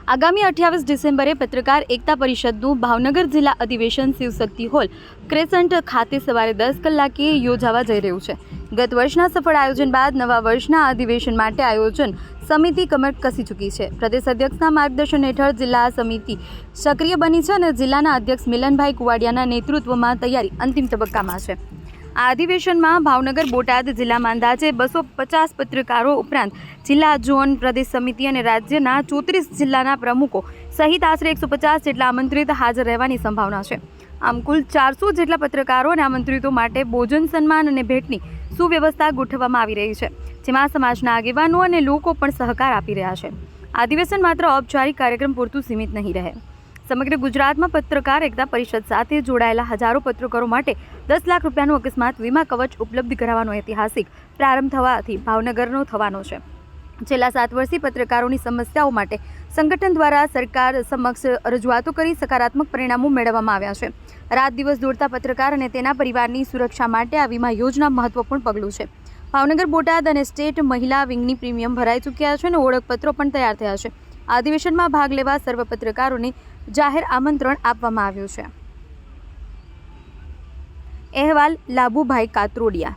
આગામી 28 ડિસેમ્બરે પત્રકાર એકતા પરિષદનું ભાવનગર જિલ્લા અધિવેશન શિવશક્તિ હોલ ક્રેસન્ટ ખાતે સવારે 10 કલાકે યોજાવા જઈ રહ્યું છે। ગત વર્ષના સફળ આયોજન બાદ નવા વર્ષના અધિવેશન માટે આયોજન સમિતિ કમર કસી ચૂકી છે। પ્રદેશ અધ્યક્ષના માર્ગદર્શન હેઠળ જિલ્લા સમિતિ સક્રિય બની છે અને જિલ્લાના અધ્યક્ષ મિલનભાઈ કુવાડિયાના નેતૃત્વમાં તૈયારી અંતિમ તબક્કામાં છે। આ અધિવેશનમાં ભાવનગર બોટાદ જિલ્લામાં અંદાજે 250 પત્રકારો ઉપરાંત જિલ્લા ઝોન પ્રદેશ સમિતિ અને રાજ્યના 34 જિલ્લાના પ્રમુખો સહિત આશરે 150 જેટલા આમંત્રિત હાજર રહેવાની સંભાવના છે। આમ કુલ 400 જેટલા પત્રકારો અને આમંત્રિતો માટે ભોજન સન્માન અને ભેટની સુવ્યવસ્થા ગોઠવવામાં આવી રહી છે, જેમાં સમાજના આગેવાનો અને લોકો પણ સહકાર આપી રહ્યા છે। અધિવેશન માત્ર ઔપચારિક કાર્યક્રમ પૂરતું સીમિત નહીં રહે। સમગ્ર ગુજરાતમાં પત્રકાર એકતા પરિષદ સાથે જોડાયેલા હજારો પત્રકારો માટે 10 લાખ રૂપિયાનું અકસ્માત વીમા કવચ ઉપલબ્ધ કરાવવાનો ઐતિહાસિક પ્રારંભ થવાથી ભાવનગરનો થવાનો છે। છેલ્લા 7 વર્ષથી પત્રકારોની સમસ્યાઓ માટે સંગઠન દ્વારા સરકાર સમક્ષ રજૂઆતો કરી સકારાત્મક પરિણામો મેળવવામાં આવ્યા છે। રાત દિવસ દોડતા પત્રકાર અને તેના પરિવારની સુરક્ષા માટે આ વીમા યોજના મહત્વપૂર્ણ પગલું છે। ભાવનગર બોટાદ અને સ્ટેટ મહિલા વિંગની પ્રીમિયમ ભરાઈ ચૂક્યા છે અને ઓળખપત્રો પણ તૈયાર થયા છે। આ અધિવેશનમાં ભાગ લેવા સર્વ પત્રકારોને જાહેર આમંત્રણ આપવામાં આવ્યું છે। અહેવાલ લાભુભાઈ કાતરોડિયા।